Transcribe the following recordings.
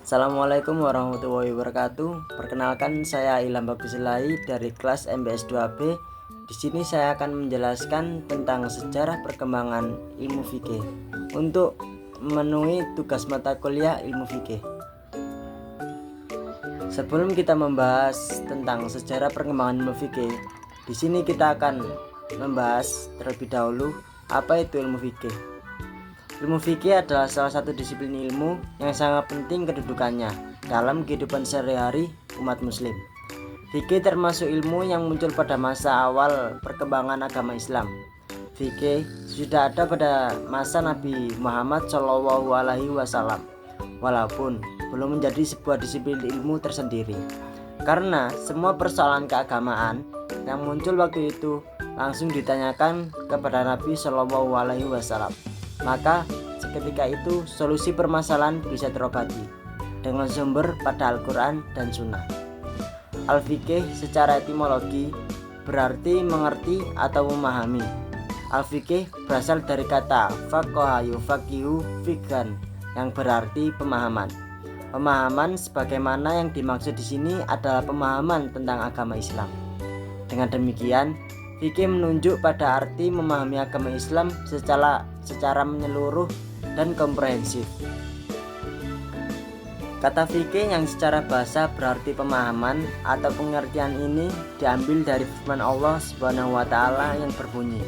Assalamualaikum warahmatullahi wabarakatuh. Perkenalkan, saya Ilham Bagusilai dari kelas MBS 2B. Di sini saya akan menjelaskan tentang sejarah perkembangan ilmu fikih untuk memenuhi tugas mata kuliah ilmu fikih. Sebelum kita membahas tentang sejarah perkembangan ilmu fikih, di sini kita akan membahas terlebih dahulu apa itu ilmu fikih. Ilmu fikih adalah salah satu disiplin ilmu yang sangat penting kedudukannya dalam kehidupan sehari-hari umat muslim. Fikih termasuk ilmu yang muncul pada masa awal perkembangan agama Islam. Fikih sudah ada pada masa Nabi Muhammad SAW, walaupun belum menjadi sebuah disiplin ilmu tersendiri. Karena semua persoalan keagamaan yang muncul waktu itu langsung ditanyakan kepada Nabi SAW. Maka seketika itu solusi permasalahan bisa terobati dengan sumber pada Al-Quran dan Sunnah. Al-Fiqih secara etimologi berarti mengerti atau memahami. Al-Fiqih berasal dari kata faqaha yufaqihu fiqhan yang berarti pemahaman. Pemahaman sebagaimana yang dimaksud di sini adalah pemahaman tentang agama Islam. Dengan demikian, fikih menunjuk pada arti memahami agama Islam secara menyeluruh dan komprehensif. Kata fikih yang secara bahasa berarti pemahaman atau pengertian ini diambil dari firman Allah Subhanahu wa taala yang berbunyi,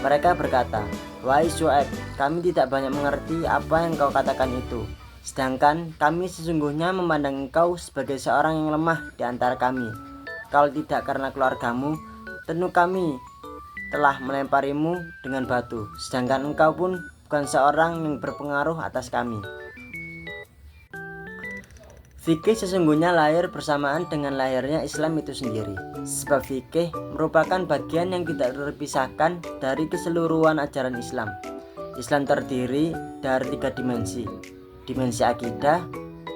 mereka berkata, "Wahai Syuaib, kami tidak banyak mengerti apa yang kau katakan itu. Sedangkan kami sesungguhnya memandang engkau sebagai seorang yang lemah di antara kami. Kalau tidak karena keluargamu, tentu kami telah melemparimu dengan batu, sedangkan engkau pun bukan seorang yang berpengaruh atas kami." Fikih sesungguhnya lahir bersamaan dengan lahirnya Islam itu sendiri, sebab fikih merupakan bagian yang tidak terpisahkan dari keseluruhan ajaran Islam. Islam terdiri dari 3 dimensi: dimensi akidah,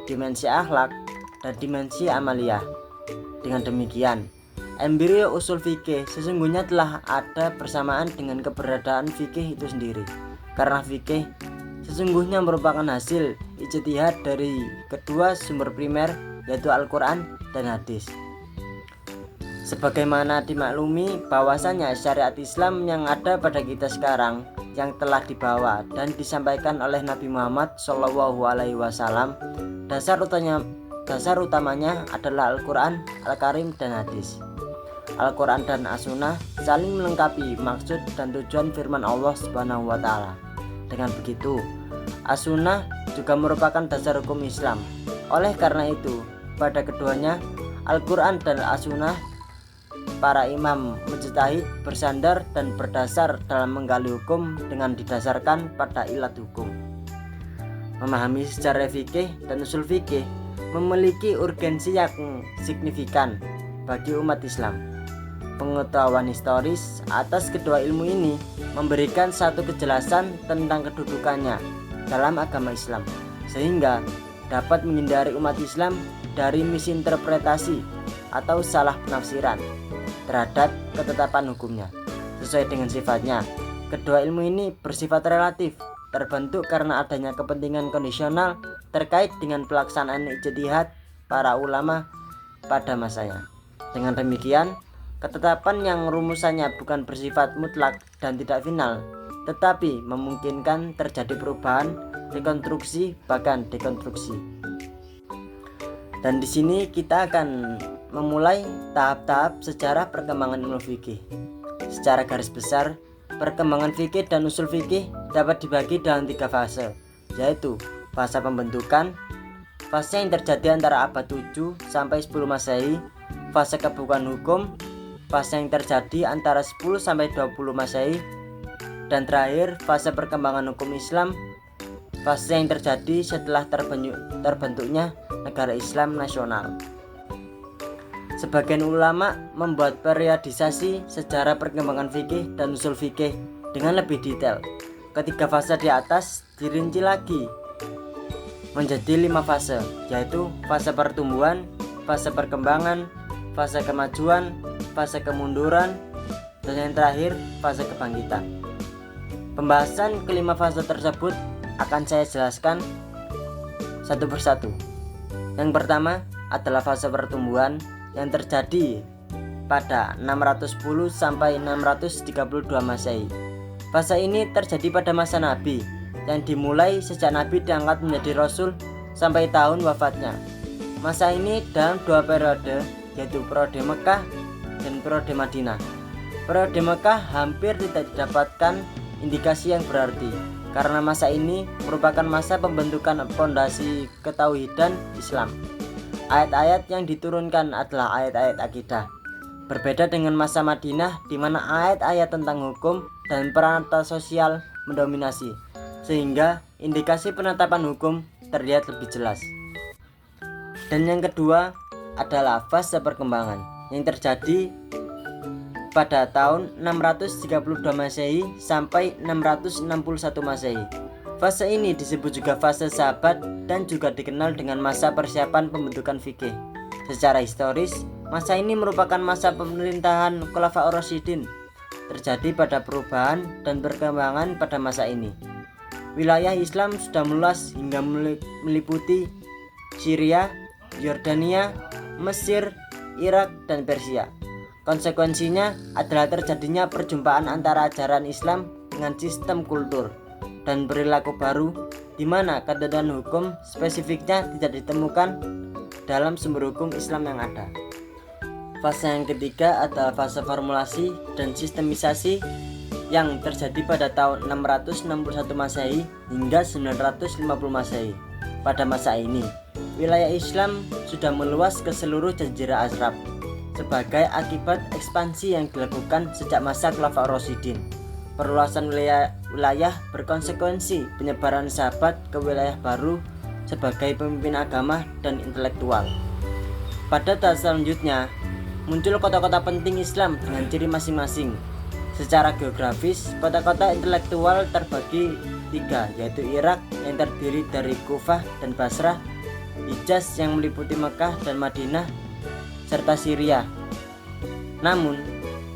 dimensi akhlak, dan dimensi amaliyah. Dengan demikian, embrio usul fikih sesungguhnya telah ada bersamaan dengan keberadaan fikih itu sendiri, karena fikih sesungguhnya merupakan hasil ijtihad dari kedua sumber primer, yaitu Al-Quran dan hadis. Sebagaimana dimaklumi bahwasanya syariat Islam yang ada pada kita sekarang yang telah dibawa dan disampaikan oleh Nabi Muhammad SAW, dasar utamanya adalah Al-Quran, Al-Karim, dan hadis. Al-Quran dan As-Sunnah saling melengkapi maksud dan tujuan firman Allah Subhanahu wa taala. Dengan begitu, As-Sunnah juga merupakan dasar hukum Islam. Oleh karena itu, pada keduanya, Al-Quran dan As-Sunnah, para imam mujtahid bersandar dan berdasar dalam menggali hukum dengan didasarkan pada ilat hukum. Memahami sejarah fikih dan usul fikih memiliki urgensi yang signifikan bagi umat Islam. Pengetahuan historis atas kedua ilmu ini memberikan satu kejelasan tentang kedudukannya dalam agama Islam, sehingga dapat menghindari umat Islam dari misinterpretasi atau salah penafsiran terhadap ketetapan hukumnya. Sesuai dengan sifatnya, kedua ilmu ini bersifat relatif, terbentuk karena adanya kepentingan kondisional terkait dengan pelaksanaan ijtihad para ulama pada masanya. Dengan demikian, ketetapan yang rumusannya bukan bersifat mutlak dan tidak final, tetapi memungkinkan terjadi perubahan, rekonstruksi, bahkan dekonstruksi. Dan di sini kita akan memulai tahap-tahap sejarah perkembangan ilmu fikih. Secara garis besar, perkembangan fikih dan usul fikih dapat dibagi dalam 3 fase, yaitu fase pembentukan, fase yang terjadi antara abad 7 sampai 10 Masehi, fase kebukuan hukum, fase yang terjadi antara 10 sampai 20 Masehi, dan terakhir fase perkembangan hukum Islam, fase yang terjadi setelah terbentuknya negara Islam nasional. Sebagian ulama membuat periodisasi sejarah perkembangan fikih dan usul fikih dengan lebih detail. Ketiga fase di atas dirinci lagi menjadi 5 fase, yaitu fase pertumbuhan, fase perkembangan, fase kemajuan, fase kemunduran, dan yang terakhir fase kebangkitan. Pembahasan kelima fase tersebut akan saya jelaskan satu persatu. Yang pertama adalah fase pertumbuhan yang terjadi pada 610 sampai 632 Masehi. Fase ini terjadi pada masa Nabi yang dimulai sejak Nabi diangkat menjadi Rasul sampai tahun wafatnya. Masa ini dalam dua periode, yaitu periode Mekah dan periode Madinah. Periode Mekah hampir tidak didapatkan indikasi yang berarti karena masa ini merupakan masa pembentukan fondasi ketauhidan Islam. Ayat-ayat yang diturunkan adalah ayat-ayat akidah. Berbeda dengan masa Madinah di mana ayat-ayat tentang hukum dan peranata sosial mendominasi, sehingga indikasi penetapan hukum terlihat lebih jelas. Dan yang kedua adalah fase perkembangan yang terjadi pada tahun 632 Masehi sampai 661 Masehi. Fase ini disebut juga fase sahabat dan juga dikenal dengan masa persiapan pembentukan fikih. Secara historis, masa ini merupakan masa pemerintahan Khulafaur Rasyidin. Terjadi pada perubahan dan perkembangan pada masa ini. Wilayah Islam sudah meluas hingga meliputi Syria, Yordania, Mesir, Irak, dan Persia. Konsekuensinya adalah terjadinya perjumpaan antara ajaran Islam dengan sistem kultur dan perilaku baru, di mana ketentuan hukum spesifiknya tidak ditemukan dalam sumber hukum Islam yang ada. Fase yang ketiga adalah fase formulasi dan sistemisasi yang terjadi pada tahun 661 Masehi hingga 950 Masehi. Pada masa ini, wilayah Islam sudah meluas ke seluruh Jazirah Arab sebagai akibat ekspansi yang dilakukan sejak masa Khulafaur Rasyidin. Perluasan wilayah berkonsekuensi penyebaran sahabat ke wilayah baru sebagai pemimpin agama dan intelektual. Pada tahap selanjutnya, muncul kota-kota penting Islam dengan ciri masing-masing. Secara geografis, kota-kota intelektual terbagi tiga, yaitu Irak yang terdiri dari Kufah dan Basrah, Hijaz yang meliputi Mekah dan Madinah, serta Syria. Namun,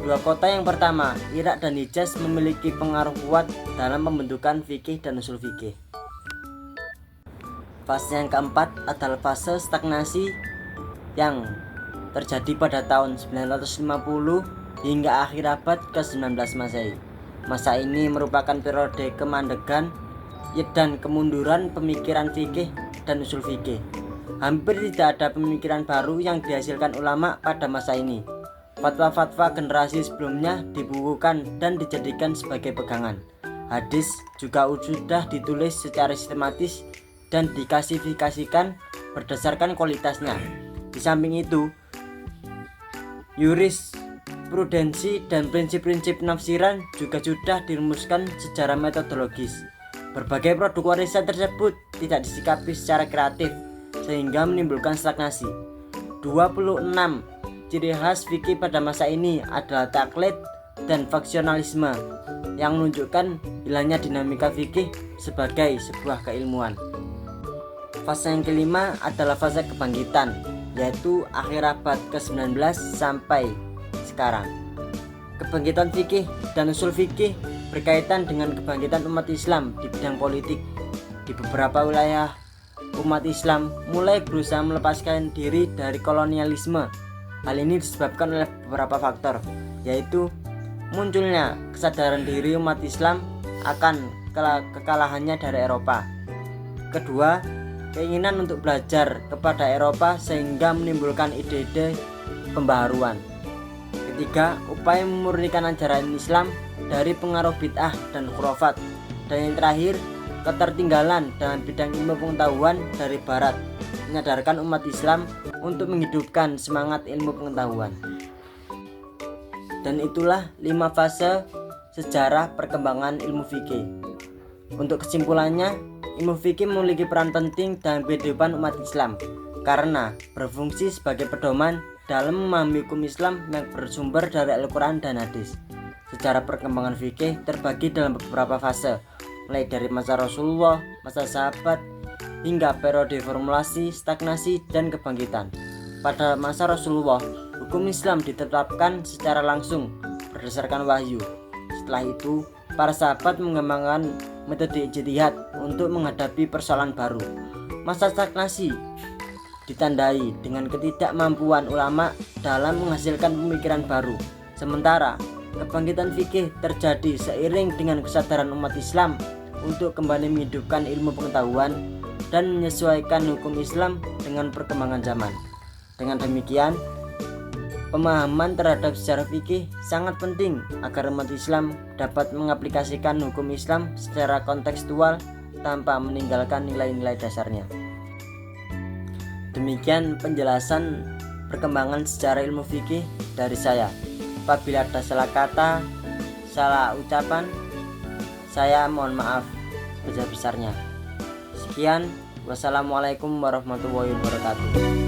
dua kota yang pertama, Irak dan Hijaz, memiliki pengaruh kuat dalam pembentukan fikih dan usul fikih. Fase yang keempat adalah fase stagnasi yang terjadi pada tahun 950 hingga akhir abad ke-19 Masehi. Masa ini merupakan periode kemandegan dan kemunduran pemikiran fikih dan usul fikih. Hampir tidak ada pemikiran baru yang dihasilkan ulama pada masa ini. Fatwa-fatwa generasi sebelumnya dibukukan dan dijadikan sebagai pegangan. Hadis juga sudah ditulis secara sistematis dan diklasifikasikan berdasarkan kualitasnya. Di samping itu, jurisprudensi dan prinsip-prinsip penafsiran juga sudah dirumuskan secara metodologis. Berbagai produk warisan tersebut tidak disikapi secara kreatif sehingga menimbulkan stagnasi. 26 ciri khas fikih pada masa ini adalah taklid dan faksionalisme yang menunjukkan hilangnya dinamika fikih sebagai sebuah keilmuan. Fase yang kelima adalah fase kebangkitan, yaitu akhir abad ke-19 sampai sekarang. Kebangkitan fikih dan usul fikih berkaitan dengan kebangkitan umat Islam di bidang politik. Di beberapa wilayah, umat Islam mulai berusaha melepaskan diri dari kolonialisme. Hal ini disebabkan oleh beberapa faktor, yaitu munculnya kesadaran diri umat Islam akan kekalahannya dari Eropa. Kedua, keinginan untuk belajar kepada Eropa sehingga menimbulkan ide-ide pembaharuan. Ketiga, upaya memurnikan ajaran Islam dari pengaruh bid'ah dan khurafat. Dan yang terakhir, ketertinggalan dalam bidang ilmu pengetahuan dari Barat, menyadarkan umat Islam untuk menghidupkan semangat ilmu pengetahuan. Dan itulah 5 fase sejarah perkembangan ilmu fikih. Untuk kesimpulannya, ilmu fikih memiliki peran penting dalam kehidupan umat Islam karena berfungsi sebagai pedoman dalam memahami hukum Islam yang bersumber dari Al-Quran dan Hadis. Sejarah perkembangan fikih terbagi dalam beberapa fase, mulai dari masa Rasulullah, masa sahabat, hingga periode formulasi, stagnasi, dan kebangkitan. pada masa Rasulullah, hukum Islam ditetapkan secara langsung berdasarkan wahyu. Setelah itu, para sahabat mengembangkan metode ijtihad untuk menghadapi persoalan baru. Masa stagnasi ditandai dengan ketidakmampuan ulama dalam menghasilkan pemikiran baru. Sementara kebangkitan fikih terjadi seiring dengan kesadaran umat Islam untuk kembali menghidupkan ilmu pengetahuan dan menyesuaikan hukum Islam dengan perkembangan zaman. Dengan demikian, pemahaman terhadap sejarah fikih sangat penting agar umat Islam dapat mengaplikasikan hukum Islam secara kontekstual tanpa meninggalkan nilai-nilai dasarnya. Demikian penjelasan perkembangan sejarah ilmu fikih dari saya. Apabila ada salah kata, salah ucapan, saya mohon maaf sebesar-besarnya. Sekian, wassalamualaikum warahmatullahi wabarakatuh.